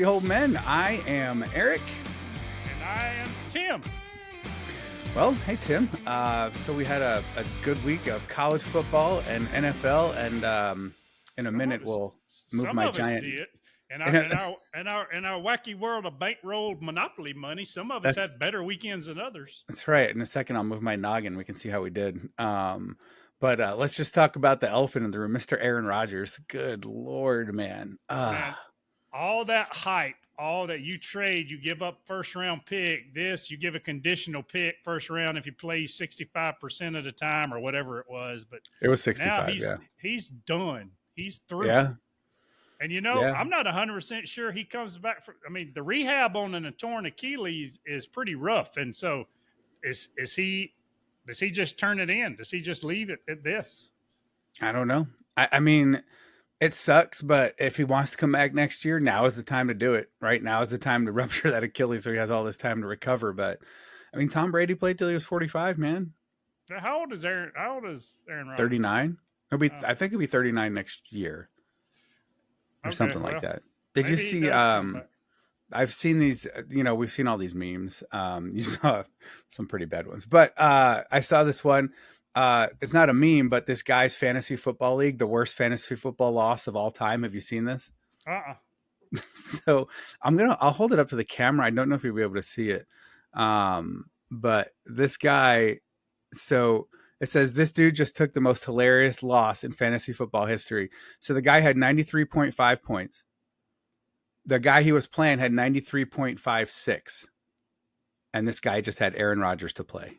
Grumpyolemen. I am Erik. And I am Tim. Well, hey Tim. So we had a good week of college football and NFL, and in a minute we'll move Some my of us giant. did. In our wacky world of bankrolled monopoly money, some of us That's had better weekends than others. that's right. In a second, I'll move my noggin. We can see how we did. But let's just talk about the elephant in the room, Mr. Aaron Rodgers. Good Lord, man. Man, all that hype, all that you trade, you give up first round pick, this, you give a conditional pick first round if you play 65% of the time or whatever it was. But It was now 65. Yeah. he's done. He's through. Yeah. And Yeah. I'm not 100% sure he comes back. The rehab on a torn Achilles is pretty rough. And so, is he? Does he just turn it in? Does he just leave it at this? I don't know. I mean, it sucks, but if he wants to come back next year, now is the time to do it. Right now is the time to rupture that Achilles, so he has all this time to recover. But I mean, Tom Brady played till he was 45, man. How old is Aaron? How old is Aaron Rodgers? 39. I think he'll be 39 next year, or something like that. Did you see? I've seen these. We've seen all these memes. You saw some pretty bad ones, but I saw this one. It's not a meme, but this guy's fantasy football league, the worst fantasy football loss of all time. Have you seen this? So I'll hold it up to the camera. I don't know if you'll be able to see it. But this guy, so it says this dude just took the most hilarious loss in fantasy football history. So the guy had 93.5 points. The guy he was playing had 93.56. And this guy just had Aaron Rodgers to play.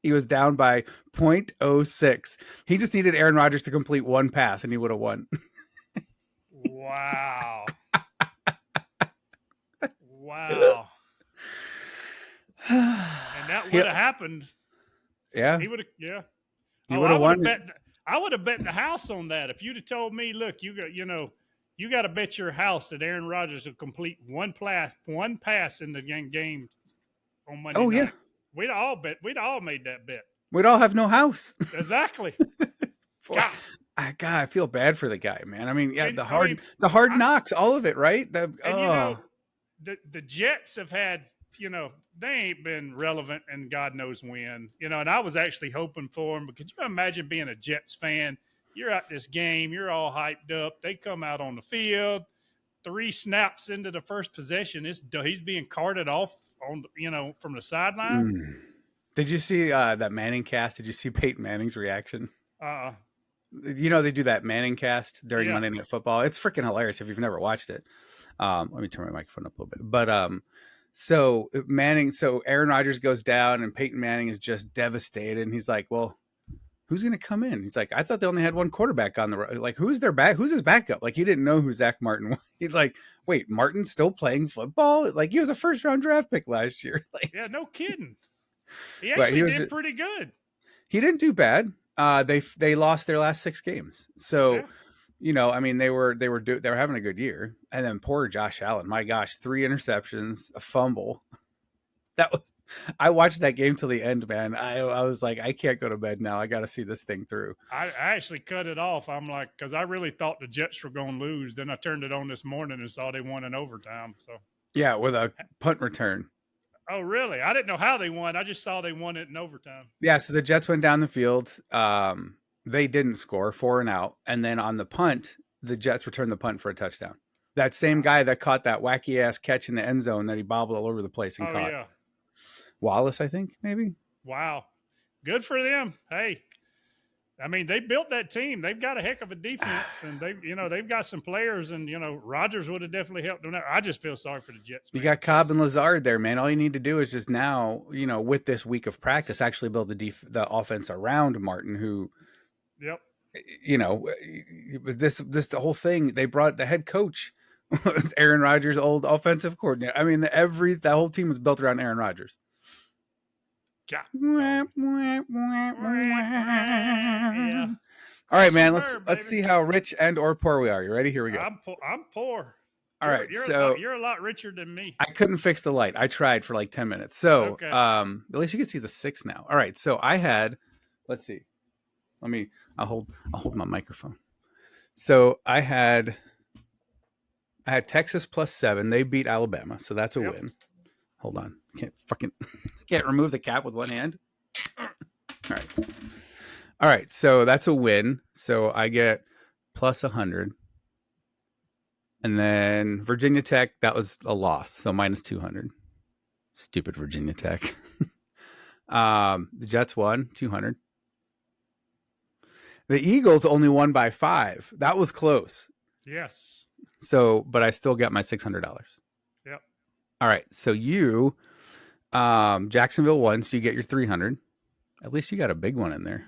He was down by 0.06. He just needed Aaron Rodgers to complete one pass and he would have won. Wow. Wow. And that would have happened. Yeah. He would have, yeah. He would have won. I would have bet the house on that. If you'd have told me, look, you got to bet your house that Aaron Rodgers will complete one pass in the game on Monday night. Yeah. We'd all made that bet. We'd all have no house. Exactly. God, I feel bad for the guy, man. I mean, yeah, the hard knocks, all of it, right? The Jets have had, they ain't been relevant and God knows when, and I was actually hoping for them. But could you imagine being a Jets fan? You're at this game, you're all hyped up. They come out on the field, 3 snaps into the first possession, he's being carted off on, from the sideline. Did you see that Manning cast? Did you see Peyton Manning's reaction? They do that Manning cast during Monday Night Football. It's freaking hilarious if you've never watched it. Let me turn my microphone up a little bit. But so Aaron Rodgers goes down and Peyton Manning is just devastated. And he's like, well, who's going to come in? He's like, I thought they only had one quarterback on the road. Like, who's his backup? Like, he didn't know who Zach Martin was. He's like, wait, Martin's still playing football? Like, he was a first round draft pick last year. Like, yeah, no kidding. He actually did pretty good. He didn't do bad. They lost their last 6 games. So, I mean, they were having a good year. And then poor Josh Allen, my gosh, 3 interceptions, a fumble. I watched that game till the end, man. I was like, I can't go to bed now. I got to see this thing through. I actually cut it off. I'm like, because I really thought the Jets were going to lose. Then I turned it on this morning and saw they won in overtime. So yeah, with a punt return. Oh, really? I didn't know how they won. I just saw they won it in overtime. Yeah, so the Jets went down the field. They didn't score, 4 and out. And then on the punt, the Jets returned the punt for a touchdown. That same guy that caught that wacky-ass catch in the end zone that he bobbled all over the place and caught. Yeah. Wallace, I think, maybe. Wow. Good for them. Hey, I mean, they built that team. They've got a heck of a defense, and they've got some players, and Rodgers would have definitely helped them out. I just feel sorry for the Jets. You got Cobb and Lazard there, man. All you need to do is just now, with this week of practice, actually build the offense around Martin, who, the whole thing. They brought the head coach, Aaron Rodgers' old offensive coordinator. I mean, the whole team was built around Aaron Rodgers. Yeah. All right, man. Let's see how rich and or poor we are. You ready? Here we go. I'm poor. All right, you're a lot richer than me. I couldn't fix the light. I tried for like 10 minutes. So at least you can see the 6 now. All right. So I had, let's see. I'll hold my microphone. So I had I had Texas +7. They beat Alabama, so that's a win. Hold on, can't remove the cap with one hand. All right. So that's a win. So I get +100, and then Virginia Tech, that was a loss, so -200. Stupid Virginia Tech. The Jets won 200. The Eagles only won by 5. That was close. Yes. So, but I still got my $600. Yep. All right. So you, Jacksonville won, so you get your 300. At least you got a big one in there.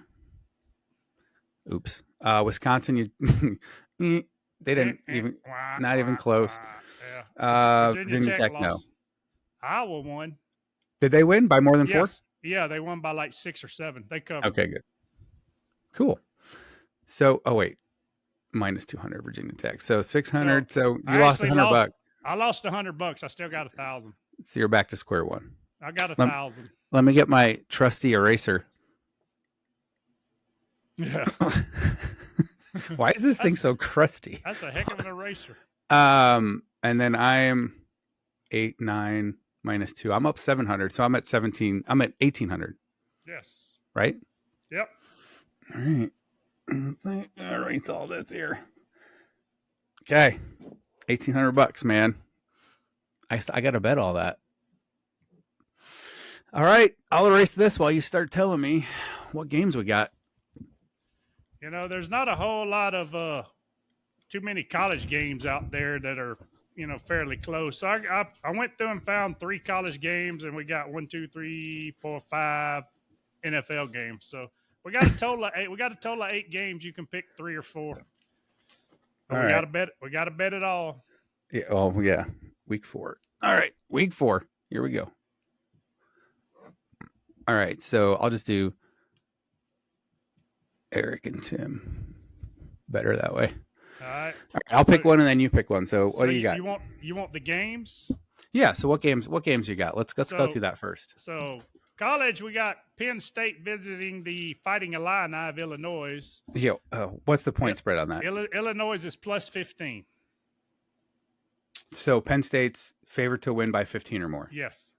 Oops. Wisconsin, you they didn't even, not even close. Yeah. Virginia Tech, no. Iowa won. Did they win by more than 4? Yeah, they won by like 6 or 7. They covered. Okay, good. Cool. So, oh wait, -200 Virginia Tech. So 600. So you lost $100. I lost $100. I still got 1,000. So you're back to square one. I got 1,000. Let me get my trusty eraser. Yeah. Why is this thing so crusty? That's a heck of an eraser. And then I am 8, 9 -2. I'm up 700. So I'm at 17. I'm at 1,800. Yes. Right? Yep. All right. I'll erase all this here. Okay. $1,800, man. I got to bet all that. All right. I'll erase this while you start telling me what games we got. You know, there's not a whole lot of too many college games out there that are, you know, fairly close. So I went through and found 3 college games, and we got 1, 2, 3, 4, 5 NFL games. So we got a total of 8. We got a total of 8 games. You can pick 3 or 4. But we got to bet. We got to bet it all. Yeah. Oh yeah. Week 4. All right. Week 4. Here we go. All right. So I'll just do Erik and Tim. Better that way. All right. I'll pick one and then you pick one. So what do you got? You want the games? Yeah. So what games you got? Let's go through that first. So college, we got Penn State visiting the Fighting Illini of Illinois. Yeah. What's the point spread on that? Illinois is +15. So Penn State's favored to win by 15 or more. Yes.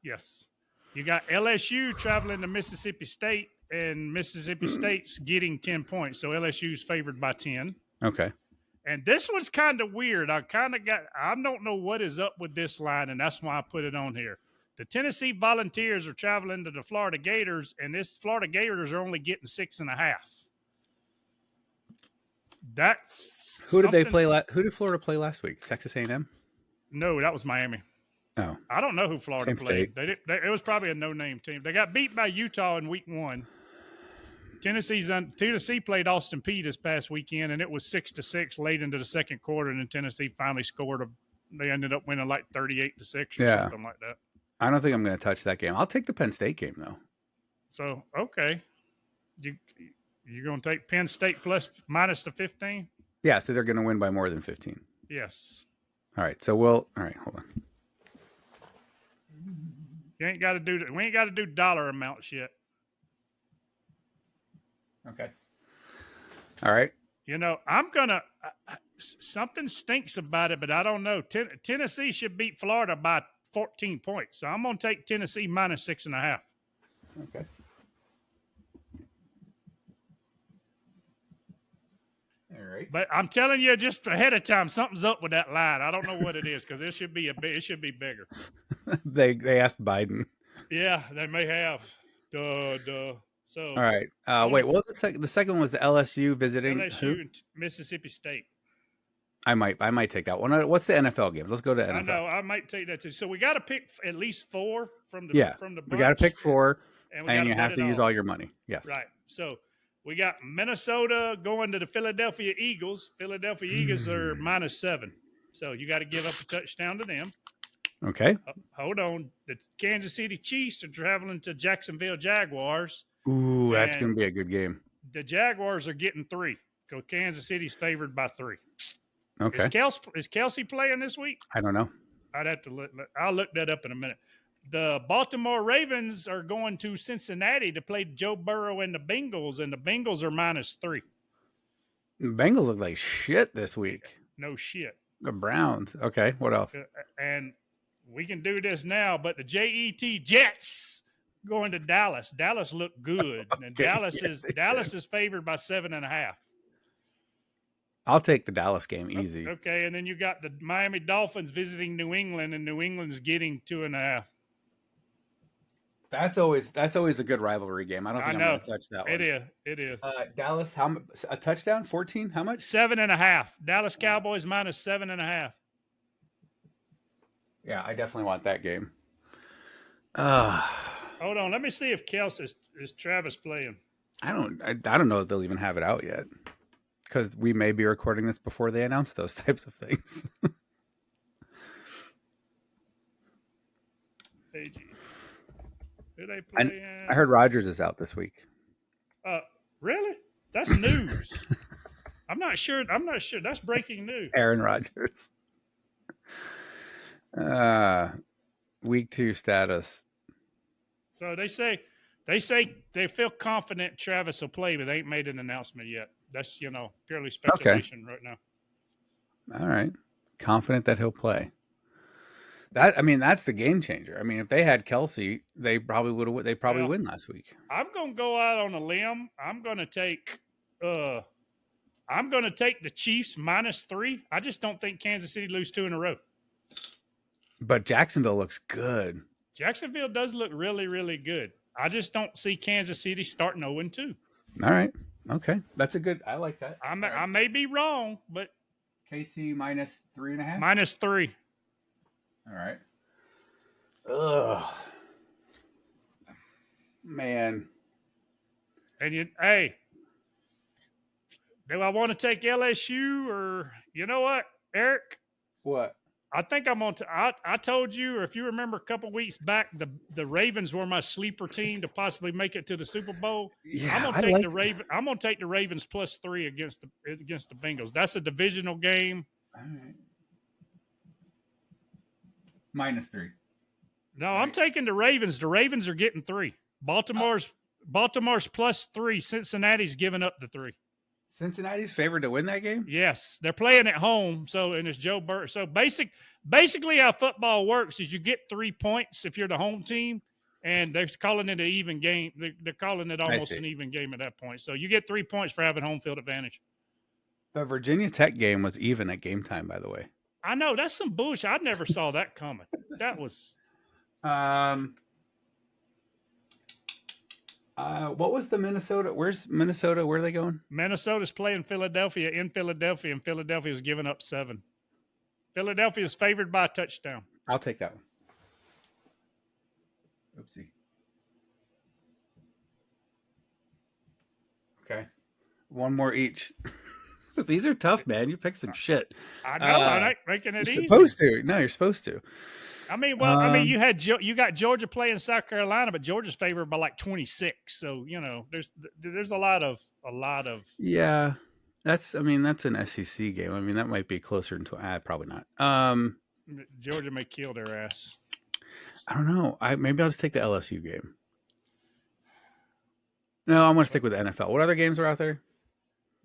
You got LSU traveling to Mississippi State, and Mississippi State's getting 10 points. So LSU's favored by 10. Okay. And this was kind of weird. I don't know what is up with this line, and that's why I put it on here. The Tennessee Volunteers are traveling to the Florida Gators, and this Florida Gators are only getting 6.5. That's who did they play? Who did Florida play last week? Texas A&M? No, that was Miami. Oh, I don't know who Florida played. It was probably a no-name team. They got beat by Utah in week 1. Tennessee played Austin Peay this past weekend, and it was 6-6 late into the second quarter, and then Tennessee finally scored. They ended up winning like 38-6 or something like that. I don't think I'm going to touch that game. I'll take the Penn State game though. So okay, you're going to take Penn State minus the 15? Yeah, so they're going to win by more than 15. Yes. All right. So all right, hold on. We ain't got to do dollar amounts yet. Okay. All right. You know, I'm going to something stinks about it, but I don't know. Tennessee should beat Florida by 14 points. So I'm going to take Tennessee minus 6.5. Okay. All right. But I'm telling you just ahead of time, something's up with that line. I don't know what it is because it should be bigger. They asked Biden. Yeah, they may have. Duh. So all right. Wait, what was the second? The second one was the LSU visiting LSU and Mississippi State. I might take that one. What's the NFL games? Let's go to NFL. I know I might take that too. So we got to pick at least 4 from the bunch. We got to pick 4, and you have to use all your money. Yes. Right. So we got Minnesota going to the Philadelphia Eagles. Philadelphia Eagles are -7. So you got to give up a touchdown to them. Okay. Hold on. The Kansas City Chiefs are traveling to Jacksonville Jaguars. Ooh, that's going to be a good game. The Jaguars are getting 3. Because Kansas City's favored by 3. Okay. Is Kelsey playing this week? I don't know. I'd have to I'll look that up in a minute. The Baltimore Ravens are going to Cincinnati to play Joe Burrow and the Bengals are -3. The Bengals look like shit this week. No shit. The Browns. Okay. What else? And we can do this now, but the Jets going to Dallas. Dallas looked good. And Okay. Yes, Dallas is favored by 7.5. I'll take the Dallas game easy. Okay, and then you got the Miami Dolphins visiting New England, and New England's getting 2.5. That's always a good rivalry game. I don't think I'm going to touch that one. It is. Dallas, a touchdown? 14? How much? 7.5. Dallas Cowboys minus 7.5. Yeah, I definitely want that game. Hold on, let me see if Kelsey is Travis playing. I don't know if they'll even have it out yet, because we may be recording this before they announce those types of things. AG. Who they playing? I heard Rodgers is out this week. Really? That's news. I'm not sure. That's breaking news. Aaron Rodgers. Week 2 status. So they say they feel confident Travis will play, but they ain't made an announcement yet. That's purely speculation right now. All right, confident that he'll play. That's the game changer. I mean, if they had Kelsey, they probably would have. They probably win last week. I'm gonna go out on a limb. I'm gonna take the Chiefs -3. I just don't think Kansas City lose 2 in a row. But Jacksonville looks good. Jacksonville does look really, really good. I just don't see Kansas City starting 0-2. All right. Okay. That's a good. I like that. I may be wrong, but KC -3.5. -3. All right. Ugh. Man. And do I want to take LSU or you know what, Eric? What? I think I'm on. I told you, or if you remember, a couple weeks back, the Ravens were my sleeper team to possibly make it to the Super Bowl. Yeah, I'm gonna take the Ravens. I'm gonna take the Ravens +3 against the Bengals. That's a divisional game. All right. -3. No, right. I'm taking the Ravens. The Ravens are getting 3. Baltimore's +3. Cincinnati's giving up the 3. Cincinnati's favored to win that game? Yes, they're playing at home. And it's Joe Burrow. So basically how football works is you get 3 points if you're the home team, and they're calling it an even game. They're calling it almost an even game at that point. So you get 3 points for having home field advantage. The Virginia Tech game was even at game time, by the way. I know. That's some bullshit. I never saw that coming. That was... what was the Minnesota? Where's Minnesota? Where are they going? Minnesota's playing Philadelphia in Philadelphia, and Philadelphia's giving up 7. Philadelphia is favored by a touchdown. I'll take that one. Oopsie. Okay. One more each. These are tough, man. You picked some shit. I know. I'm not making it easy. You're supposed to. No, you're supposed to. You got Georgia playing South Carolina, but Georgia's favored by like 26. So there's a lot of. Yeah, that's an SEC game. I mean, that might be closer to probably not. Georgia may kill their ass. I don't know. Maybe I'll just take the LSU game. No, I'm going to stick with the NFL. What other games are out there?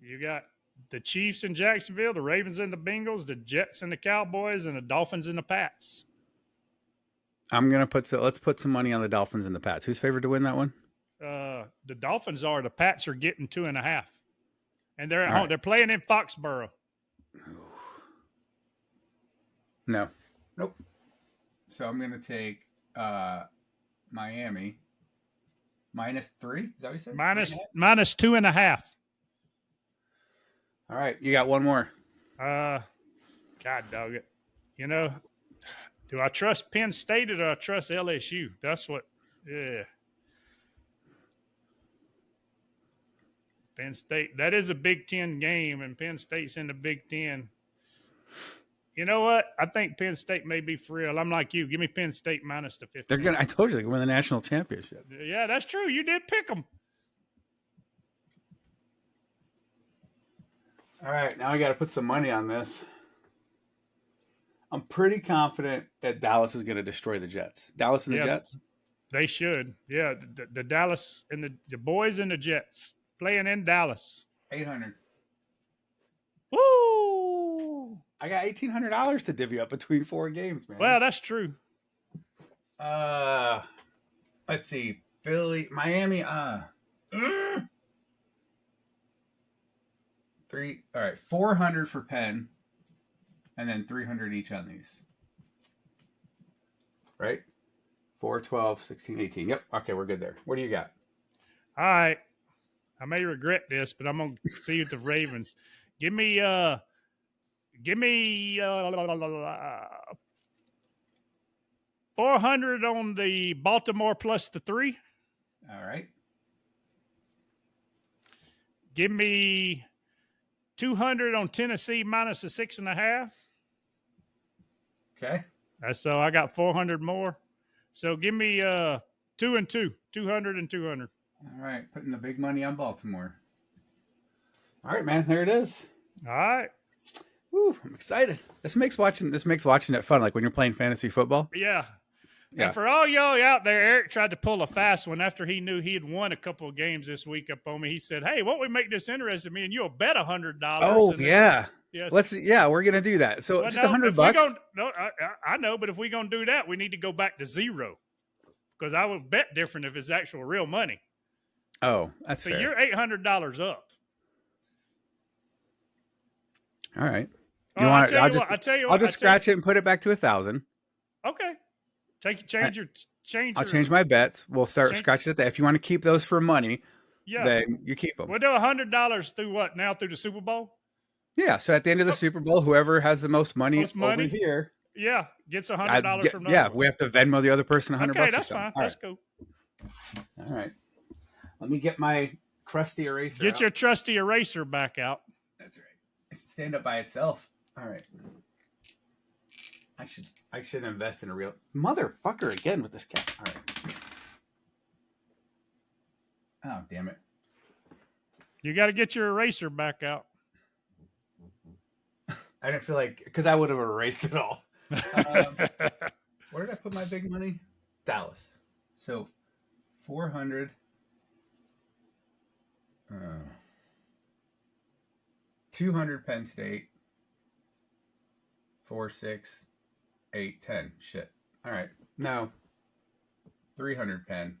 You got the Chiefs in Jacksonville, the Ravens and the Bengals, the Jets and the Cowboys, and the Dolphins and the Pats. I'm gonna let's put some money on the Dolphins and the Pats. Who's favored to win that one? The Dolphins are. The Pats are getting 2.5, and they're at home. Right. They're playing in Foxborough. No, nope. So I'm gonna take Miami -3. Is that what you said? Minus 2.5. All right, you got one more. God dog it. Do I trust Penn State or do I trust LSU? That's what, yeah. Penn State, that is a Big Ten game, and Penn State's in the Big Ten. You know what? I think Penn State may be for real. I'm like you. Give me Penn State minus the 15. I told you they're going to win the national championship. Yeah, that's true. You did pick them. All right, now I got to put some money on this. I'm pretty confident that Dallas is going to destroy the Jets. Dallas and the Jets? They should. Yeah, the Dallas and the boys and the Jets playing in Dallas. 800. Woo! I got $1,800 to divvy up between 4 games, man. Well, that's true. Let's see. Philly, Miami, 3. All right, 400 for Penn, and then 300 each on these. Right? 4, 12, 16, 18. Yep. Okay, we're good there. What do you got? All right. I may regret this, but I'm gonna see you at the Ravens. Give me 400 on the Baltimore plus the 3. All right. Give me 200 on Tennessee minus the 6.5. Okay. So I got 400 more. So give me 2 and 2, 200 and 200. All right, putting the big money on Baltimore. All right, man, there it is. All right. Woo, I'm excited. This makes watching it fun, like when you're playing fantasy football. Yeah. Yeah. And for all y'all out there, Eric tried to pull a fast one after he knew he had won a couple of games this week up on me. He said, "Hey, won't we make this interesting? Me and you'll bet $100." Oh, yeah. Yes. We're gonna do that. So just $100. I know, but if we're gonna do that, we need to go back to zero because I would bet different if it's actual real money. Oh, that's so fair. You're $800 up. All right. I'll just scratch it and put it back to 1,000. Okay. I'll change my bets. We'll start scratching at that. If you want to keep those for money, then you keep them. We'll do $100 through what now? Through the Super Bowl? Yeah. So at the end of the Super Bowl, whoever has the most money over here, gets $100 from now. Yeah, we have to Venmo the other person $100. Okay, that's fine. That's cool. All right. Let me get my crusty eraser. Get your trusty eraser back out. That's right. It should stand up by itself. All right. I should invest in a real motherfucker again with this cat. All right. Oh, damn it. You got to get your eraser back out. I didn't feel like, because I would have erased it all. Where did I put my big money? Dallas. So 400. 200 Penn State. 4, 6, 8, 10. Shit. All right. No. 300 Penn.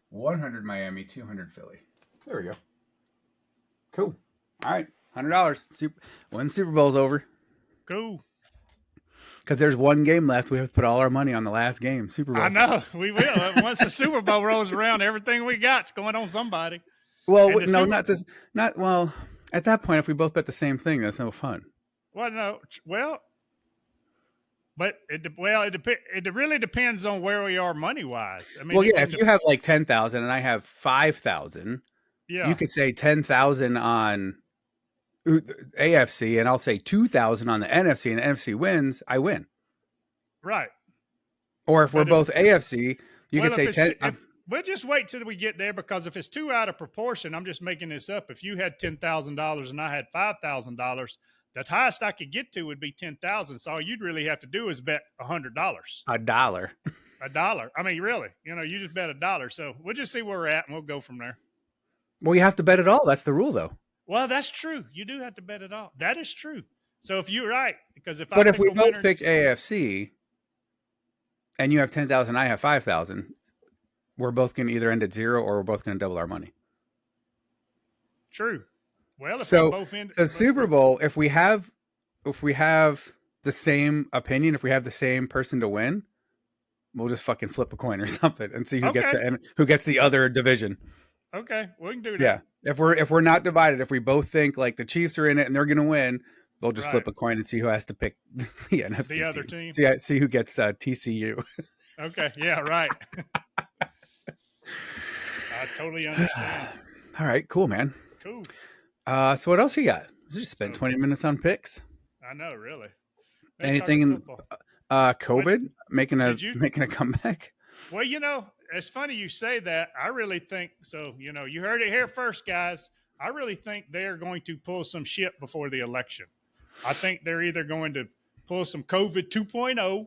100 Miami. 200 Philly. There we go. Cool. All right. $100. When Super Bowl's over. Cool. Because there's one game left. We have to put all our money on the last game. Super Bowl. I know. We will. Once the Super Bowl rolls around, everything we got's going on somebody. Well, no, not this. Well, at that point, if we both bet the same thing, that's no fun. Well, no. Well, but it really depends on where we are money wise. I mean, well, yeah, if you have like 10,000 and I have 5,000, you could say 10,000 on AFC, and I'll say 2,000 on the NFC, and the NFC wins, I win. Right. Or if we're both AFC, you can say 10. We'll just wait till we get there, because if it's too out of proportion, I'm just making this up. If you had $10,000 and I had $5,000, the highest I could get to would be 10,000. So all you'd really have to do is bet $100. $1. $1. I mean, really, you just bet $1. So we'll just see where we're at, and we'll go from there. Well, you have to bet it all. That's the rule, though. Well, that's true. You do have to bet it all. That is true. So if you're right, because if we both pick AFC, and you have 10,000, I have 5,000, we're both going to either end at 0 or we're both going to double our money. True. Well, if we both end, the Super Bowl, if we have the same opinion, if we have the same person to win, we'll just fucking flip a coin or something and see who gets the other division. Okay, we can do that. Yeah, if we're not divided, if we both think like the Chiefs are in it and they're going to win, we'll just flip a coin and see who has to pick the NFC the other team. See who gets TCU. Okay. Yeah. Right. I totally understand. All right. Cool, man. Cool. So what else you got? Just spent 20 minutes on picks. I know, really. Anything in COVID making a comeback? Well, it's funny you say that. I really think so. You heard it here first, guys. I really think they're going to pull some shit before the election. I think they're either going to pull some COVID 2.0,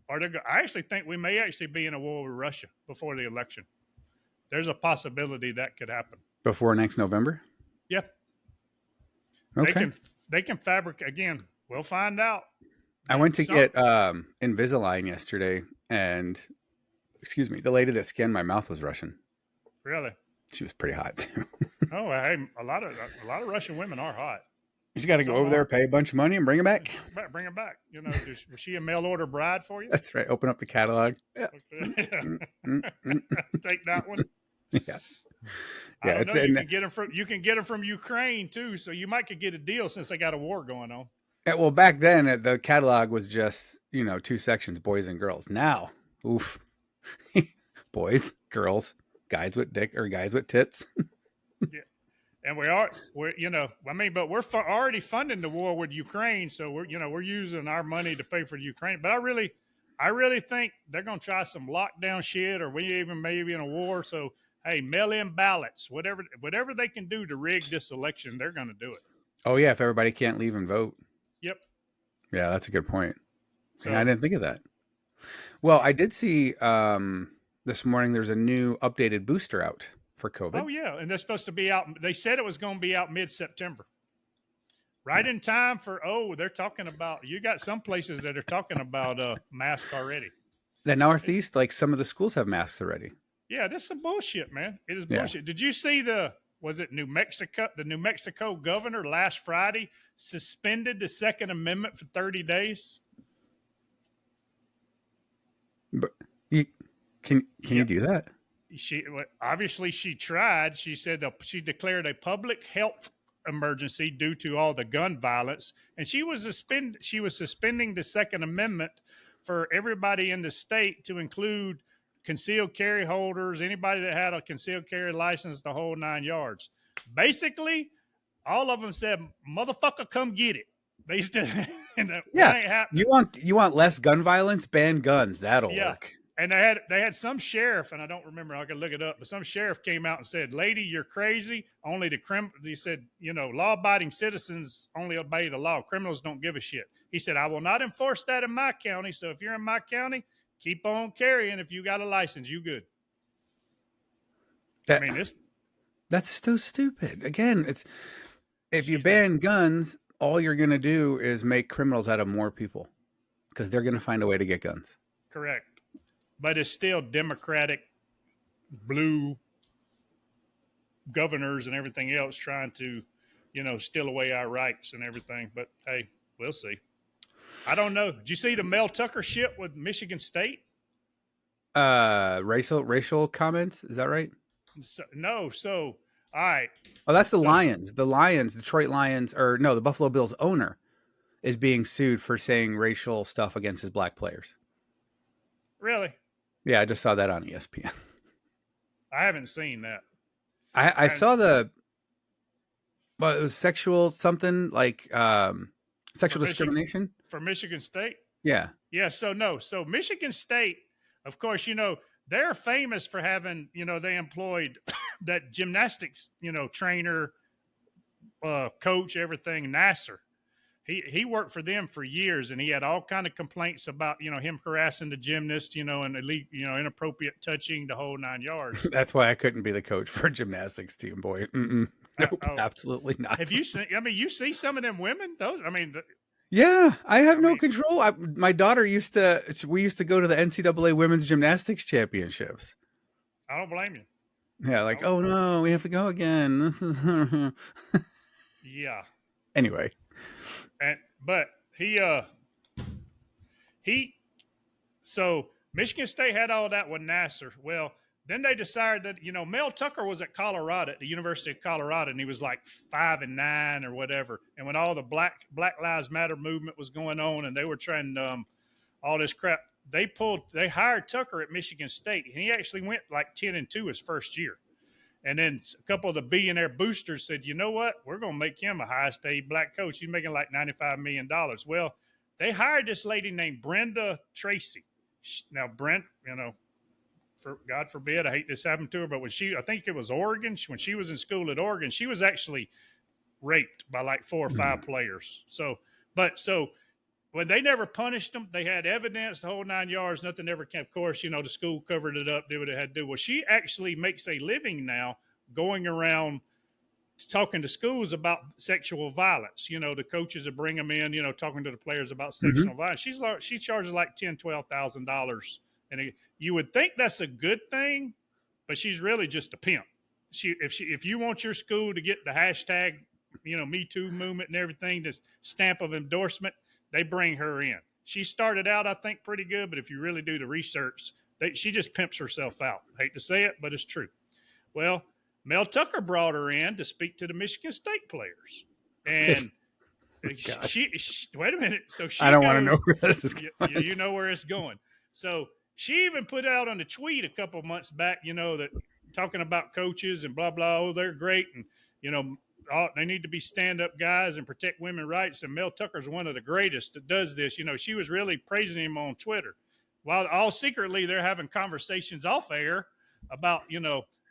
or I actually think we may actually be in a war with Russia before the election. There's a possibility that could happen before next November. Yep. Okay. They can fabricate again. We'll find out. I went to get Invisalign yesterday, and excuse me, the lady that scanned my mouth was Russian. Really? She was pretty hot too. Oh, hey, a lot of Russian women are hot. You just got to go over there, pay a bunch of money, and bring it back. Bring her back. You know, was she a mail order bride for you? That's right. Open up the catalog. Yeah. Take that one. Yeah. I don't know. You can get them from Ukraine too, so you might could get a deal since they got a war going on. Yeah, well, back then the catalog was just 2 sections, boys and girls. Now, oof, boys, girls, guys with dick or guys with tits. Yeah. And we're already funding the war with Ukraine, so we're using our money to pay for Ukraine. But I really think they're gonna try some lockdown shit, or we even maybe in a war. So hey, mail in ballots, whatever they can do to rig this election, they're gonna do it. Oh yeah, if everybody can't leave and vote. Yep. Yeah, that's a good point. So, yeah, I didn't think of that. Well, I did see this morning there's a new updated booster out for COVID. Oh yeah, and they're supposed to be out. They said it was going to be out mid-September, right in time for. Oh, they're talking about. You got some places that are talking about mask already. The Northeast, like some of the schools have masks already. Yeah, this is some bullshit, man. It is bullshit. Yeah. Did you see was it New Mexico? The New Mexico governor last Friday suspended the Second Amendment for 30 days. But can you do that? She tried. She said she declared a public health emergency due to all the gun violence, and she was suspending the Second Amendment for everybody in the state, to include concealed carry holders, anybody that had a concealed carry license, the whole 9 yards. Basically, all of them said, "Motherfucker, come get it." They still, yeah. You want less gun violence? Ban guns. That'll work. And they had some sheriff, and I don't remember. I could look it up, but some sheriff came out and said, "Lady, you're crazy. Only he said, law-abiding citizens only obey the law. Criminals don't give a shit." He said, "I will not enforce that in my county. So if you're in my county, keep on carrying. If you got a license, you good." That's so stupid. Again, if you ban guns, all you're going to do is make criminals out of more people, because they're going to find a way to get guns. Correct. But it's still Democratic, blue governors and everything else trying to, steal away our rights and everything. But hey, we'll see. I don't know. Did you see the Mel Tucker shit with Michigan State? Racial comments. Is that right? No. So, all right. Oh, that's the Lions. The Lions, Detroit Lions, or no, the Buffalo Bills owner is being sued for saying racial stuff against his black players. Really? Yeah, I just saw that on ESPN. I haven't seen that. I saw it was sexual something, like sexual discrimination for Michigan State. Yeah. Yeah. So Michigan State, of course, they're famous for having, they employed that gymnastics, trainer, coach, everything, Nasser. He worked for them for years, and he had all kind of complaints about, him harassing the gymnast, and elite, inappropriate touching, the whole 9 yards. That's why I couldn't be the coach for a gymnastics team, boy. Nope, absolutely not. Have you seen? You see some of them women. Yeah, I have no control. My daughter we used to go to the NCAA Women's Gymnastics Championships. I don't blame you. Yeah, like, oh no, we have to go again. This is yeah. Anyway. But so Michigan State had all that with Nasser. Well, then they decided that, Mel Tucker was at Colorado, at the University of Colorado, and he was like 5-9 or whatever. And when all the Black Lives Matter movement was going on, and they were trying all this crap, they hired Tucker at Michigan State, and he actually went like 10-2 his first year. And then a couple of the billionaire boosters said, "You know what? We're going to make him a highest paid black coach. He's making like $95 million. Well, they hired this lady named Brenda Tracy. Now, Brent, God forbid, I hate this happened to her, but I think it was Oregon, when she was in school at Oregon, she was actually raped by like 4 or 5 players. So when they never punished them, they had evidence, the whole 9 yards, nothing ever came. Of course, the school covered it up, did what it had to do. Well, she actually makes a living now going around talking to schools about sexual violence. The coaches that bring them in, talking to the players about Mm-hmm. sexual violence. She charges like $10,000-$12,000, and you would think that's a good thing, but she's really just a pimp. If you want your school to get the hashtag, Me Too movement and everything, this stamp of endorsement, they bring her in. She started out, I think, pretty good, but if you really do the research, she just pimps herself out. I hate to say it, but it's true. Well, Mel Tucker brought her in to speak to the Michigan State players, and she wait a minute. So she I don't goes, want to know where this is going. you know where it's going. So she even put out on a tweet a couple of months back, that talking about coaches and blah blah. Oh, they're great, and they need to be stand-up guys and protect women's rights. And Mel Tucker's one of the greatest that does this. She was really praising him on Twitter, while all secretly they're having conversations off air about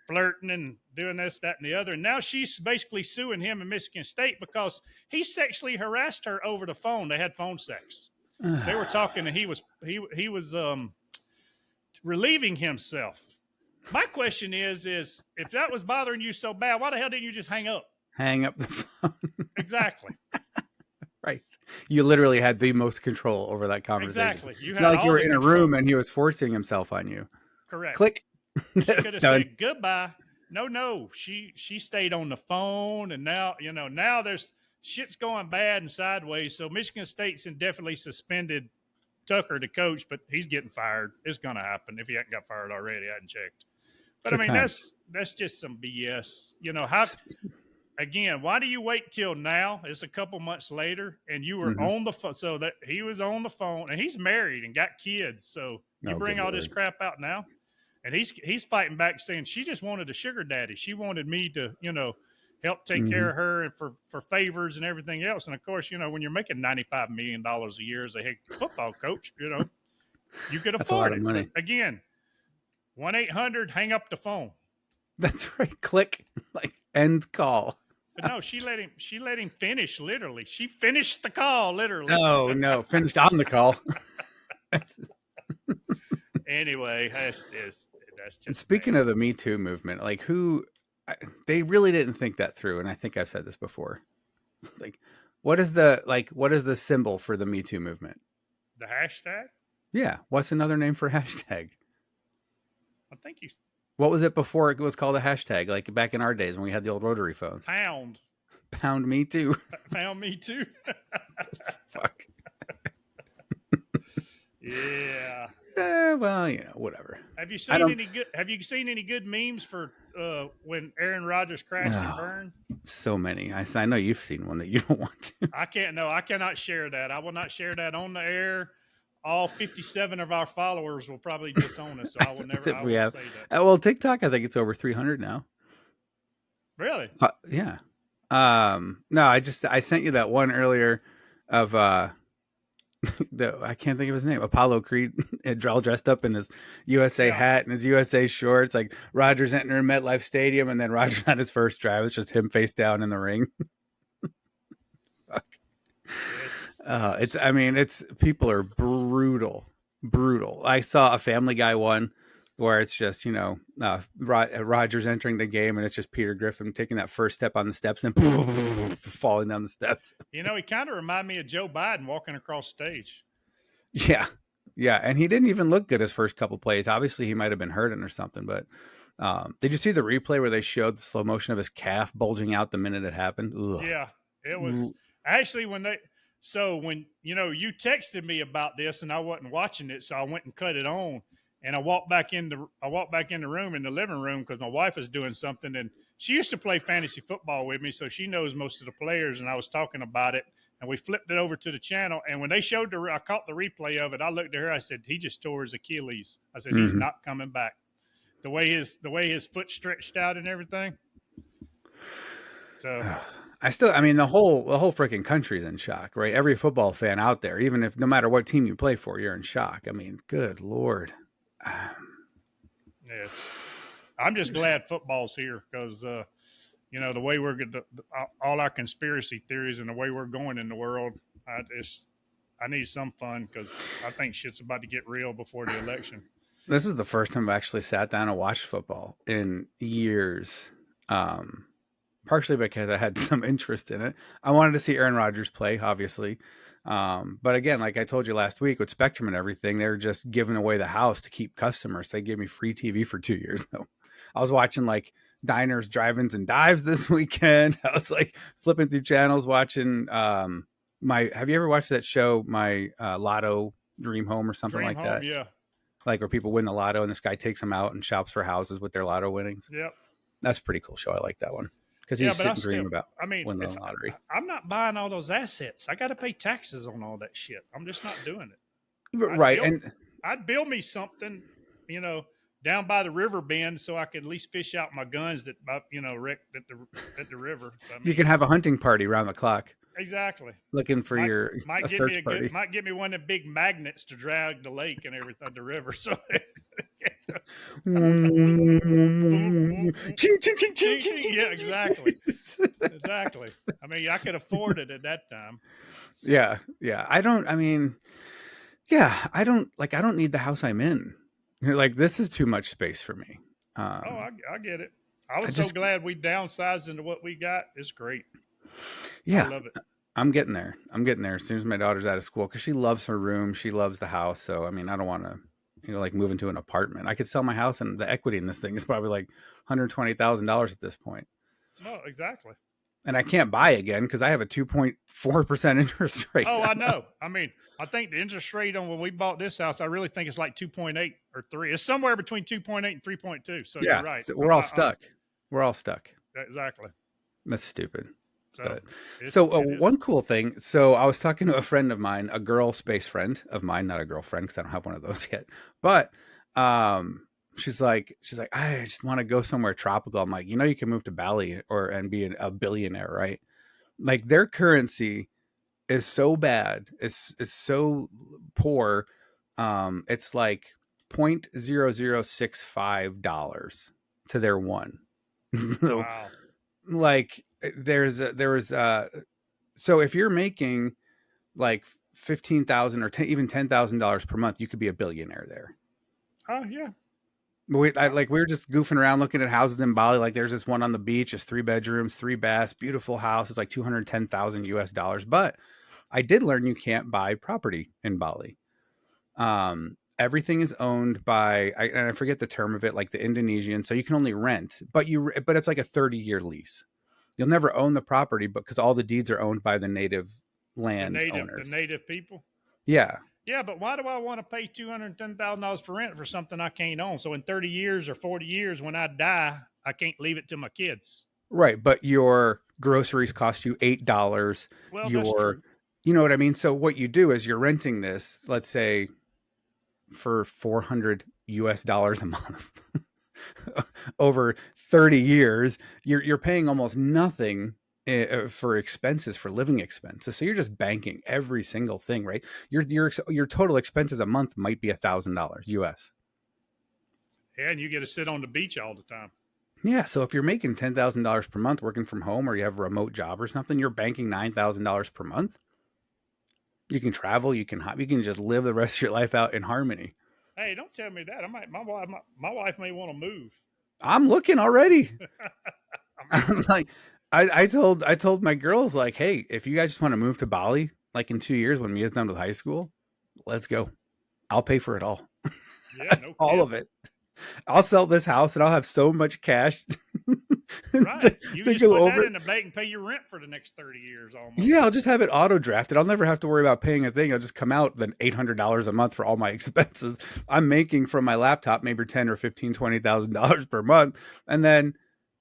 flirting and doing this, that, and the other. And now she's basically suing him in Michigan State because he sexually harassed her over the phone. They had phone sex. They were talking, and he was relieving himself. My question is if that was bothering you so bad, why the hell didn't you just hang up? Hang up the phone. Exactly. Right. You literally had the most control over that conversation. Exactly. It's not like you were in a room and he was forcing himself on you. Correct. Click. She could have said goodbye. No. She stayed on the phone, and now there's shit's going bad and sideways. So Michigan State's indefinitely suspended Tucker, the coach, but he's getting fired. It's going to happen if he hasn't got fired already. I hadn't checked. But Good that's just some BS. Again, why do you wait till now? It's a couple months later, and you were on the phone. So that he was on the phone, and he's married and got kids. So you bring all this crap out now, and he's fighting back, saying she just wanted a sugar daddy. She wanted me to, help take care of her and for favors and everything else. And of course, when you're making $95 million a year as a head football coach, you could afford it. Money. But again, 1-800, hang up the phone. That's right. Click, end call. But no, she let him finish. Literally, she finished the call. Literally. Oh no, finished on the call. Anyway, that's just. And speaking of the Me Too movement, they really didn't think that through, and I think I've said this before. What is the symbol for the Me Too movement? The hashtag. Yeah. What's another name for hashtag? I think you. What was it before it was called a hashtag? Like back in our days when we had the old rotary phones. Pound me too. Pound me too. Fuck. Yeah. Well, whatever. Have you seen any good memes for when Aaron Rodgers crashed and burned? So many. I know you've seen one that you don't want to. I cannot share that. I will not share that on the air. All 57 of our followers will probably disown us, so I will never say that. Well, TikTok, I think it's over 300 now. Really? Yeah. No, I sent you that one earlier of I can't think of his name. Apollo Creed, all dressed up in his USA hat and his USA shorts. Like Rodgers entering MetLife Stadium, and then Rodgers on his first drive. It's just him face down in the ring. Fuck. It's people are brutal. I saw a Family Guy one where it's just Rodgers entering the game, and it's just Peter Griffin taking that first step on the steps and falling down the steps. He kind of reminded me of Joe Biden walking across stage. Yeah, and he didn't even look good his first couple plays. Obviously, he might have been hurting or something. But did you see the replay where they showed the slow motion of his calf bulging out the minute it happened? Ugh. Yeah, it was actually when you texted me about this and I wasn't watching it, so I went and cut it on. And I walked back in the room, in the living room, because my wife was doing something, and she used to play fantasy football with me, so she knows most of the players. And I was talking about it, and we flipped it over to the channel. And when they showed I caught the replay of it. I looked at her. I said, "He just tore his Achilles." I said, "He's not coming back." The way his foot stretched out and everything. So. the whole freaking country's in shock, right? Every football fan out there, even if no matter what team you play for, you're in shock. I mean, good Lord. Yes, I'm just glad football's here because the way we're all our conspiracy theories and the way we're going in the world. I need some fun because I think shit's about to get real before the election. This is the first time I actually sat down and watched football in years. partially because I had some interest in it. I wanted to see Aaron Rodgers play, obviously. But again, like I told you last week with Spectrum and everything, they're just giving away the house to keep customers. They gave me free TV for 2 years. So I was watching like diners, drive-ins, and dives this weekend. I was like flipping through channels, watching have you ever watched that show, My Lotto Dream Home or something Dream like Home, that? yeah. Like where people win the lotto and this guy takes them out and shops for houses with their lotto winnings. Yep. That's a pretty cool show. I like that one because Yeah, he's but sitting dreaming about I mean, winning if the lottery. I'm not buying all those assets, I got to pay taxes on all that shit. I'm just not doing it. Right. And I'd build me something, you know, down by the river bend so I could at least fish out my guns that, wrecked at the river. I mean, you can have a hunting party around the clock exactly. looking for Might a get search me party. might get me one of the big magnets to drag the lake and everything, the river. So Ching, ching, ching, ching, ching, ching, ching. ching, Yeah, ching, exactly. ching. Exactly. I mean, I could afford it at that time. Yeah. Yeah. I don't I don't need the house I'm in. Like this is too much space for me. Oh, I get it. I I was so just glad we downsized into what we got. It's great. I yeah. love it. I'm getting there. I'm getting there as soon as my daughter's out of school because she loves her room. She loves the house. So, I mean, I don't want to, like move into an apartment. I could sell my house and the equity in this thing is probably like $120,000 at this point. No, exactly. And I can't buy again because I have a 2.4% interest rate. Oh, I know. I mean, I think the interest rate on when we bought this house, I really think it's like 2.8 or 3. It's somewhere between 2.8 and 3.2. So Yeah. you're right. So we're all stuck. We're all stuck. Exactly. That's stupid. So, One cool thing. So I was talking to a friend of mine, a girl space friend of mine, not a girlfriend because I don't have one of those yet. But she's like, I just want to go somewhere tropical. I'm like, you can move to Bali and be a billionaire, right? Like their currency is so bad, is so poor. It's like $0.0065 to their one. wow. Like so if you're making like 15,000 or even $10,000 per month, you could be a billionaire there. Oh yeah. We were just goofing around looking at houses in Bali. Like there's this one on the beach, it's 3 bedrooms, 3 baths, beautiful house. It's like 210,000 US dollars. But I did learn you can't buy property in Bali. Everything is owned by, and I forget the term of it, like the Indonesian. So you can only rent, but it's like a 30-year lease. You'll never own the property, but because all the deeds are owned by the native land owners. The native people. Yeah. Yeah, but why do I want to pay $210,000 for rent for something I can't own? So in 30 years or 40 years, when I die, I can't leave it to my kids. Right, but your groceries cost you $8. Well, that's true. You know what I mean? So what you do is you're renting this, let's say, for $400 US a month over 30 years. You're paying almost nothing for expenses, for living expenses. So you're just banking every single thing, right? Your total expenses a month might be $1,000 US. Yeah, and you get to sit on the beach all the time. Yeah, so if you're making $10,000 per month working from home, or you have a remote job or something, you're banking $9,000 per month. You can travel, you can just live the rest of your life out in harmony. Hey, don't tell me that. My wife may want to move. I'm looking already. I'm like, I told my girls, like, hey, if you guys just want to move to Bali, like in 2 years when Mia's done with high school, let's go. I'll pay for it all. Yeah, no all of it. I'll sell this house and I'll have so much cash. Right. You just put that in the bank and pay your rent for the next 30 years almost. Yeah, I'll just have it auto drafted. I'll never have to worry about paying a thing. I'll just come out then $800 a month for all my expenses. I'm making from my laptop maybe $10 or $15, $20,000 per month. And then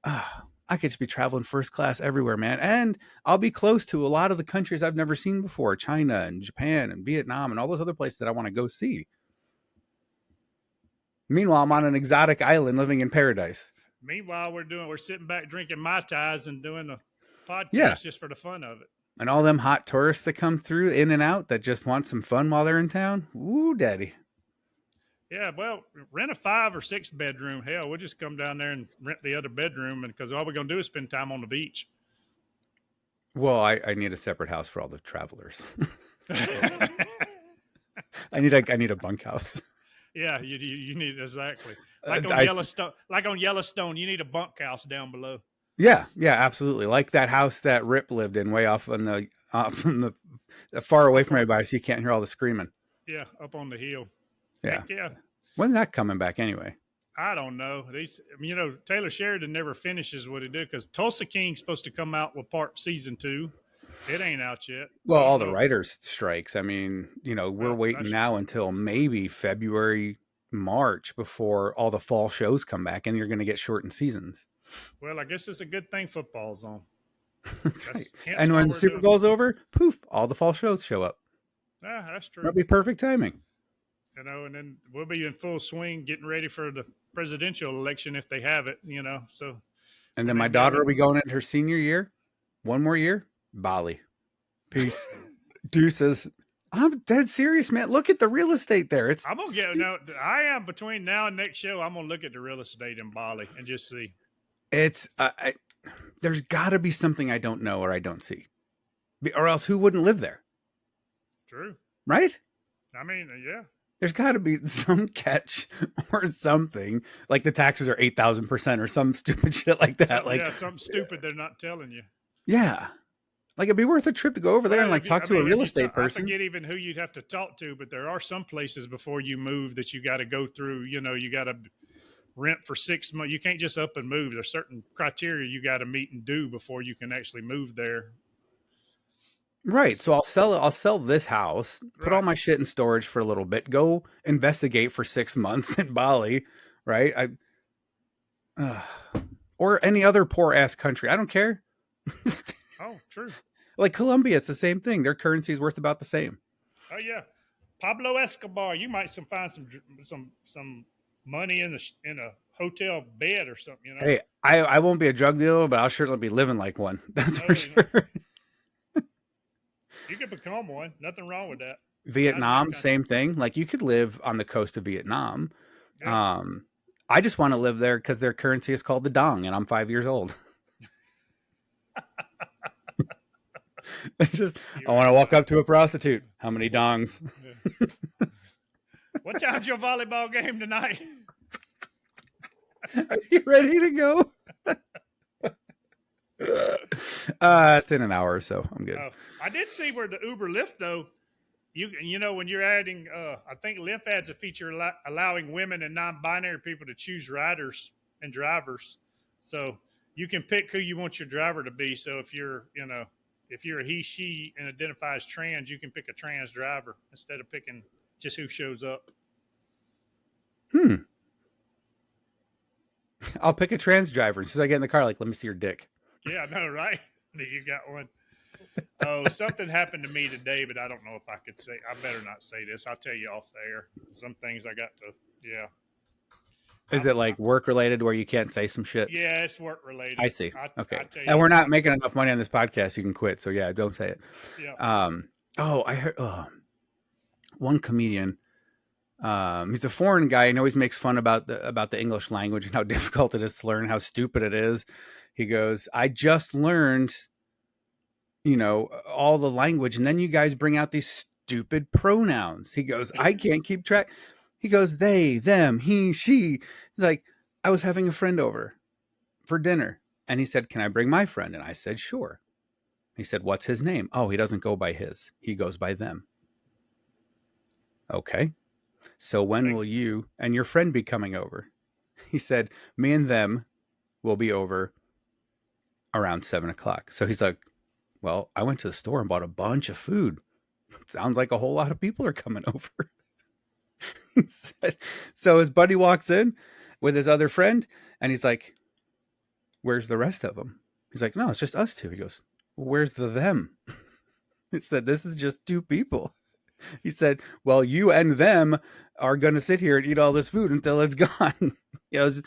I could just be traveling first class everywhere, man. And I'll be close to a lot of the countries I've never seen before, China and Japan and Vietnam and all those other places that I want to go see. Meanwhile, I'm on an exotic island living in paradise. Meanwhile, we're sitting back drinking Mai Tais and doing a podcast just for the fun of it. And all them hot tourists that come through in and out that just want some fun while they're in town. Ooh, daddy. Yeah, well, rent a 5 or 6 bedroom. Hell, we'll just come down there and rent the other bedroom, and because all we're gonna do is spend time on the beach. Well, I need a separate house for all the travelers. I need a bunkhouse. Yeah, you need exactly like on Yellowstone. Like on Yellowstone, you need a bunkhouse down below. Yeah, yeah, absolutely. Like that house that Rip lived in, way off on the from the far away Up from on, everybody, so you can't hear all the screaming. yeah, up on the hill. Heck Yeah. yeah. When's that coming back anyway? I don't know. These, Taylor Sheridan never finishes what he did because Tulsa King's supposed to come out with part season 2. It ain't out yet. Well, I all don't the know. writers' strikes. I mean, we're Well, waiting that's now until maybe February, March before all the fall shows come back, and you're going to get shortened seasons. well. I guess it's a good thing football's on. That's right. That's hence And why when the we're Super doing it. Bowl's over, poof, all the fall shows show up. Yeah, that's That'll true. be perfect timing. And then we'll be in full swing getting ready for the presidential election if they have it. So And I then my mean, daughter maybe. will be going into her senior year. One more year, Bali. Peace. Deuces. I'm dead serious, man. Look at the real estate there. It's I'm gonna get now. I am between now and next show. I'm gonna look at the real estate in Bali and just see. it's there's got to be something I don't know or I don't see, or else who wouldn't live there, True. right? I mean, yeah. There's got to be some catch or something, like the taxes are 8,000% or some stupid shit like that. Like, Yeah, something stupid they're not telling you. yeah, like it'd be worth a trip to go over there and Well, like talk to a real estate I person. forget even who you'd have to talk to, but there are some places before you move that you got to go through. You got to rent for 6 months. You can't just up and move. There's certain criteria you got to meet and do before you can actually move there. Right. So So, I'll sell this house, put all right. my shit in storage for a little bit, go investigate for 6 months in Bali, right? Uh, or any other poor ass country. I don't care. Oh, true. Like Colombia, it's the same thing. Their currency is worth about the same. Oh yeah, Pablo Escobar. You might find some money in a hotel bed or something. Hey, I won't be a drug dealer, but I'll certainly be living like one. That's for Oh, sure. you could become one. Nothing wrong with that. Not in that Vietnam, country. same thing. Like you could live on the coast of Vietnam. Yeah. Um, I just want to live there because their currency is called the dong, and I'm 5 years old. I want to walk up to a prostitute. How many dongs? Yeah. What time's your volleyball game tonight? Are you ready to go? It's in an hour or so. I'm good. Oh, I did see where the Uber Lyft though. When you're adding, I think Lyft adds a feature allowing women and non-binary people to choose riders and drivers. So you can pick who you want your driver to be. So if you're a he, she, and identifies trans, you can pick a trans driver instead of picking just who shows up. I'll pick a trans driver. As soon as I get in the car, like, let me see your dick. Yeah, I know, right? You got one. Oh, something happened to me today, but I don't know if I could say. I better not say this. I'll tell you off the air. Some things I got to. Yeah. Is it like work related where you can't say some shit? Yeah, it's work related. I see. Okay. I tell you, And we're not making enough money on this podcast. You can quit. So yeah, don't say it. yeah. I heard one comedian. He's a foreign guy and always makes fun about the English language and how difficult it is to learn, how stupid it is. He goes, I just learned, all the language, and then you guys bring out these stupid pronouns. He goes, I can't keep track. He goes, they, them, he, she. He's like, I was having a friend over for dinner, and he said, can I bring my friend? And I said, sure. He said, what's his name? Oh, he doesn't go by his. He goes by them. Okay. So when will you and your friend be coming over? He said, me and them will be over around 7:00. So he's like, well, I went to the store and bought a bunch of food. Sounds like a whole lot of people are coming over. He said, so his buddy walks in with his other friend and he's like, where's the rest of them? He's like, no, it's just us two. He goes, well, where's the them? He said, this is just two people. He said, well, you and them are going to sit here and eat all this food until it's gone. It was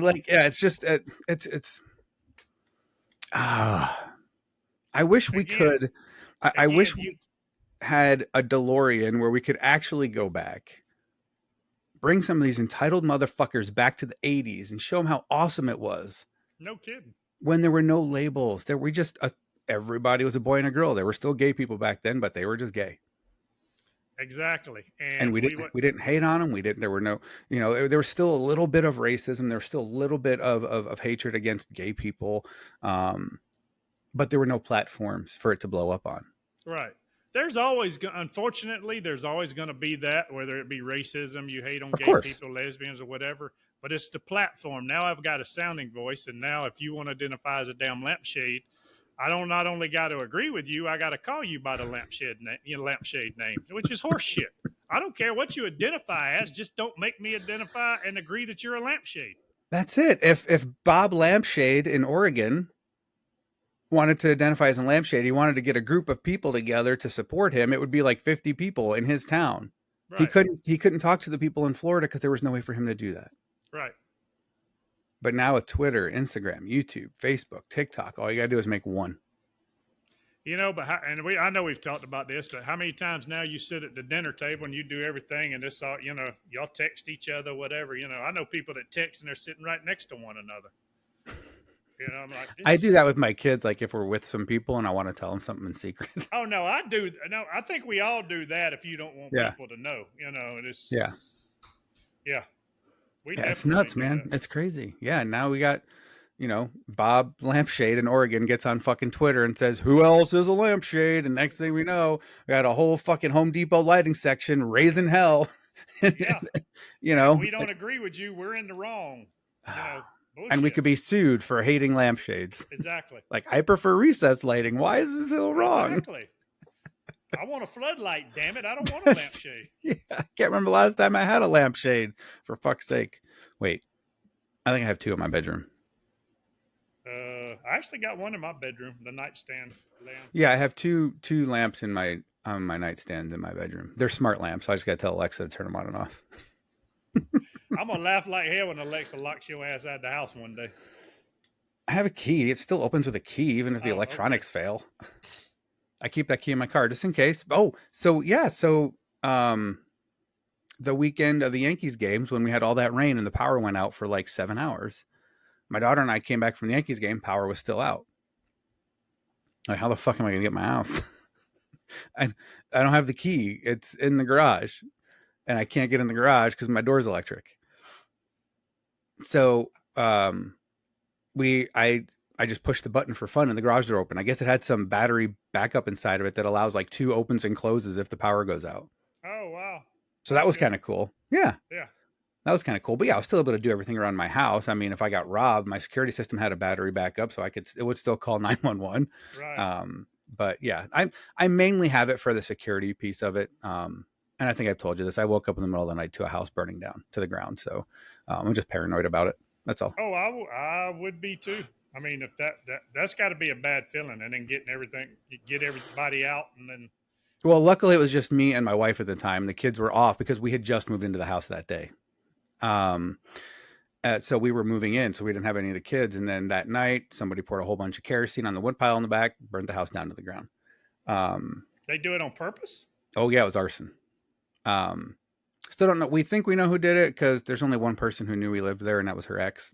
like, yeah, it's just, I wish we could, I wish we had a DeLorean where we could actually go back, bring some of these entitled motherfuckers back to the 80s and show them how awesome it was. No kidding. When there were no labels, there were just everybody was a boy and a girl. There were still gay people back then, but they were just gay. Exactly. And And we didn't hate on them. We didn't. There were no, there was still a little bit of racism. There was still a little bit of hatred against gay people, um, but there were no platforms for it to blow up on. right. There's always, unfortunately, there's always going to be that, whether it be racism, you hate on Of gay course, people, lesbians, or whatever. But it's the platform. Now I've got a sounding voice, and now if you want to identify as a damn lampshade, I don't not only got to agree with you, I got to call you by the lampshade name, which is horseshit. I don't care what you identify as, just don't make me identify and agree that you're a lampshade. that's it. If Bob Lampshade in Oregon wanted to identify as a lampshade, he wanted to get a group of people together to support him. It would be like 50 people in his town. Right, He couldn't talk to the people in Florida because there was no way for him to do that. right. But now with Twitter, Instagram, YouTube, Facebook, TikTok, all you gotta do is make one. But I know we've talked about this, but how many times now you sit at the dinner table and you do everything, and this all y'all text each other, whatever. I know people that text and they're sitting right next to one another. I'm like, I do that with my kids, like if we're with some people and I want to tell them something in secret. oh no, I do. No, I think we all do that if you don't want Yeah. people to know. It's Yeah. yeah. We Yeah, it's definitely nuts, do man. that. It's crazy. Yeah, now we got, Bob Lampshade in Oregon gets on fucking Twitter and says, "Who else is a lampshade?" And next thing we know, we got a whole fucking Home Depot lighting section raising hell. Yeah. you And know, we don't agree with you. We're in the wrong. and we Bullshit. could be sued for hating lampshades. Exactly. Like, I prefer recessed lighting. Why is this so wrong? Exactly. I want a floodlight, damn it. I don't want a lampshade. Yeah, I can't remember the last time I had a lampshade, for fuck's sake. Wait, I think I have two in my bedroom. I actually got one in my bedroom, the nightstand lamp. Yeah, I have two lamps in my on my nightstand in my bedroom. They're smart lamps, so I just gotta tell Alexa to turn them on and off. I'm gonna laugh like hell when Alexa locks your ass out of the house one day. I have a key. It still opens with a key, even if the electronics fail. I keep that key in my car just in case. Oh, so yeah, the weekend of the Yankees games when we had all that rain and the power went out for like 7 hours. My daughter and I came back from the Yankees game, power was still out. Like, how the fuck am I gonna get my house? I don't have the key. It's in the garage, and I can't get in the garage because my door's electric. So I just pushed the button for fun and the garage door opened. I guess it had some battery backup inside of it that allows like 2 opens and closes if the power goes out. Oh wow. So that was kind of cool. Yeah. Yeah. That was kind of cool. But yeah, I was still able to do everything around my house. I mean, if I got robbed, my security system had a battery backup, so it would still call 911. Right. But yeah, I mainly have it for the security piece of it. And I think I've told you this. I woke up in the middle of the night to a house burning down to the ground. So I'm just paranoid about it. That's all. Oh, I would be too. I mean, if that's got to be a bad feeling, and then get everybody out, and then. Well, luckily it was just me and my wife at the time. The kids were off because we had just moved into the house that day. So we were moving in, so we didn't have any of the kids. And then that night, somebody poured a whole bunch of kerosene on the woodpile in the back, burned the house down to the ground. They do it on purpose? Oh yeah, it was arson. Still don't know. We think we know who did it because there's only one person who knew we lived there, and that was her ex.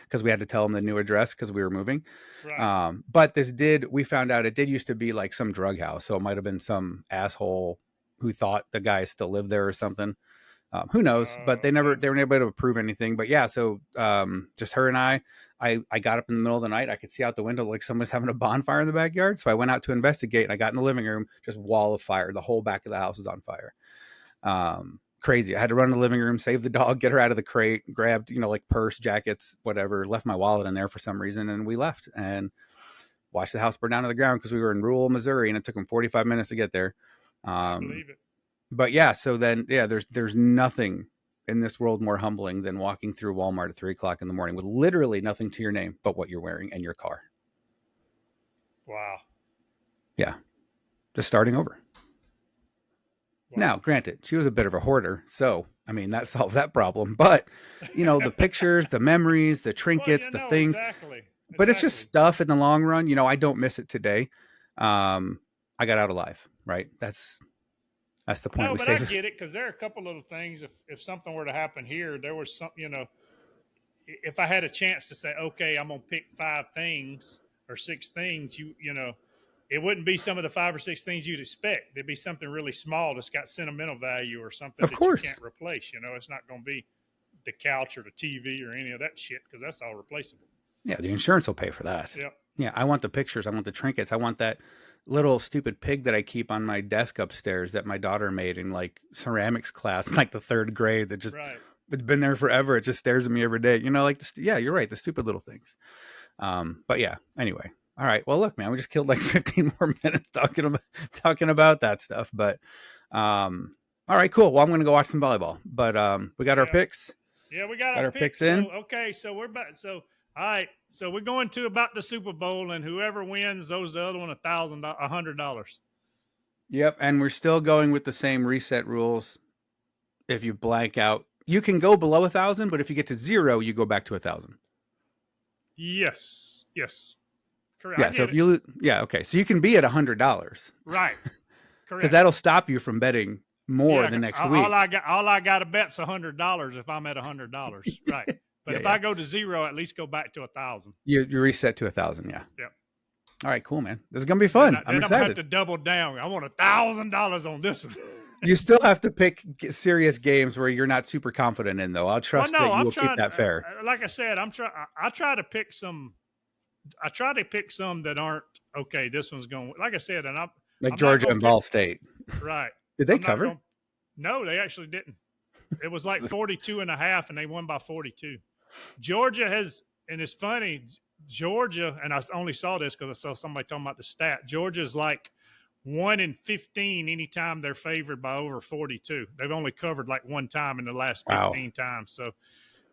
Because we had to tell them the new address because we were moving. Right. But we found out it did used to be like some drug house, so it might have been some asshole who thought the guy still lived there or something. Who knows? But they weren't able to prove anything. But yeah, so just her and I got up in the middle of the night. I could see out the window like someone's having a bonfire in the backyard. So I went out to investigate, and I got in the living room, just wall of fire. The whole back of the house is on fire. Crazy. I had to run to the living room, save the dog, get her out of the crate, grabbed, like purse, jackets, whatever, left my wallet in there for some reason. And we left and watched the house burn down to the ground because we were in rural Missouri and it took them 45 minutes to get there. I believe it. But yeah, so then, yeah, there's nothing in this world more humbling than walking through Walmart at 3:00 in the morning with literally nothing to your name but what you're wearing and your car. Wow. Yeah. Just starting over. Wow. Now, granted, she was a bit of a hoarder, so I mean that solved that problem. But the pictures, the memories, the trinkets, the things. Exactly. But it's just stuff in the long run. I don't miss it today. I got out alive, right? That's the point. No, but I get it because there are a couple little things. If something were to happen here, there was some. If I had a chance to say, okay, I'm gonna pick 5 things or 6 things, it wouldn't be some of the 5 or 6 things you'd expect. It'd be something really small that's got sentimental value or something Of that course. you can't replace. You know, it's not going to be the couch or the TV or any of that shit because that's all replaceable. Yeah, the insurance will pay for that. Yep. Yeah, I want the pictures. I want the trinkets. I want that little stupid pig that I keep on my desk upstairs that my daughter made in like ceramics class, in like the 3rd grade. That just it's been there forever. It just stares at me every day. You know, like yeah, you're right. The stupid little things. But yeah. Anyway, all right. Well, look, man, we just killed like 15 more minutes talking about that stuff. But all right, cool. Well, I'm gonna go watch some volleyball. But we got our picks. Yeah, we got our picks in. So, okay, so we're about all right, so we're going to about the Super Bowl, and whoever wins owes the other one $100. Yep, and we're still going with the same reset rules. If you blank out, you can go below 1,000, but if you get to 0, you go back to 1,000. Yes, correct. Yeah, so if you okay, so you can be at $100, right? Correct, because that'll stop you from betting more the next week. All I got to bet's $100 if I'm at $100, right? But if I go to 0, at least go back to 1,000. You reset to 1,000, yeah. Yep. All right, cool, man. This is gonna be fun. I'm excited. I'm have to double down. I want $1,000 on this one. You still have to pick serious games where you're not super confident in, though. I'll trust that you will keep that fair. Like I said, I try to pick some. I try to pick some that aren't okay. This one's going. Like I said, and I'm Georgia and Ball State. Right. Did they cover? No, they actually didn't. It was like 42.5, and they won by 42. Georgia has, and it's funny, Georgia, and I only saw this because I saw somebody talking about the stat. Georgia's like 1 in 15 anytime they're favored by over 42. They've only covered like one time in the last 15 times. So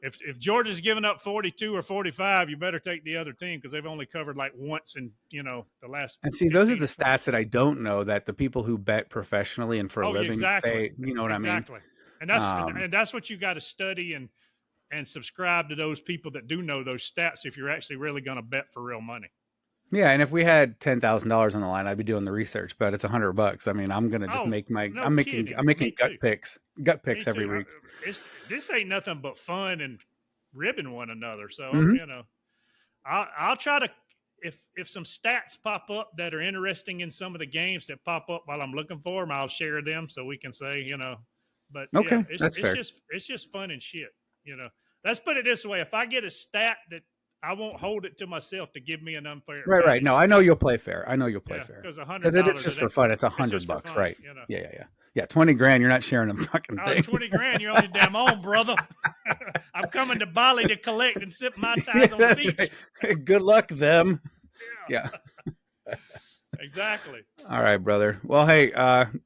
if Georgia's giving up 42 or 45, you better take the other team because they've only covered like once in, the last. And see, those are the stats that I don't know that the people who bet professionally and for a living, say, you know what I mean? Exactly. And that's what you got to study and subscribe to those people that do know those stats if you're actually really going to bet for real money. Yeah, and if we had $10,000 on the line, I'd be doing the research. But it's $100. I mean, I'm gonna just make my. I'm making gut picks every week. This ain't nothing but fun and ribbing one another. So I'll try to if some stats pop up that are interesting in some of the games that pop up while I'm looking for them, I'll share them so we can say But okay, yeah, that's fair. It's just fun and shit. Let's put it this way: if I get a stat that I won't hold it to myself to give me an unfair. Right. No, I know you'll play fair. Because it is just for fun. It's $100, right? Yeah. 20 grand. You're not sharing a fucking thing. 20 grand. You're on your damn own, brother. I'm coming to Bali to collect and sip my ties on the beach. Right. Good luck, them. Yeah. Exactly. All right, brother. Well, hey,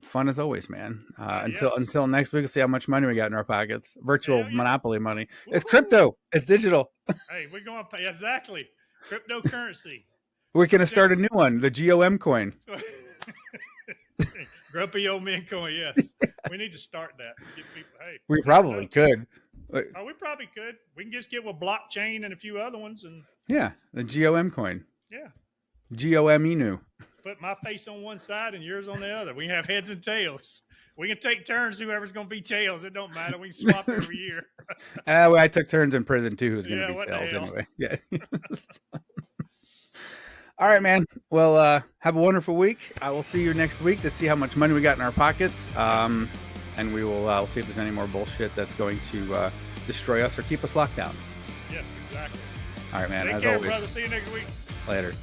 fun as always, man. Until next week, we'll see how much money we got in our pockets. Virtual Monopoly money. Woo-hoo. It's crypto. It's digital. Hey, we're going to pay exactly cryptocurrency. We're going to start a new one, the GOM coin. Grumpyolemen coin. Yes, we need to start that. Get people, hey, we probably could. Oh, we probably could. We can just get with blockchain and a few other ones, and the GOM coin. Yeah. GOM Inu. Put my face on one side and yours on the other. We can have heads and tails. We can take turns. Whoever's going to be tails, it don't matter. We can swap every year. Well, I took turns in prison too. Who's going to be tails anyway? Yeah. All right, man. Well, have a wonderful week. I will see you next week to see how much money we got in our pockets, and we will we'll see if there's any more bullshit that's going to destroy us or keep us locked down. Yes, exactly. All right, man. Take as care, always, brother. See you next week. Later.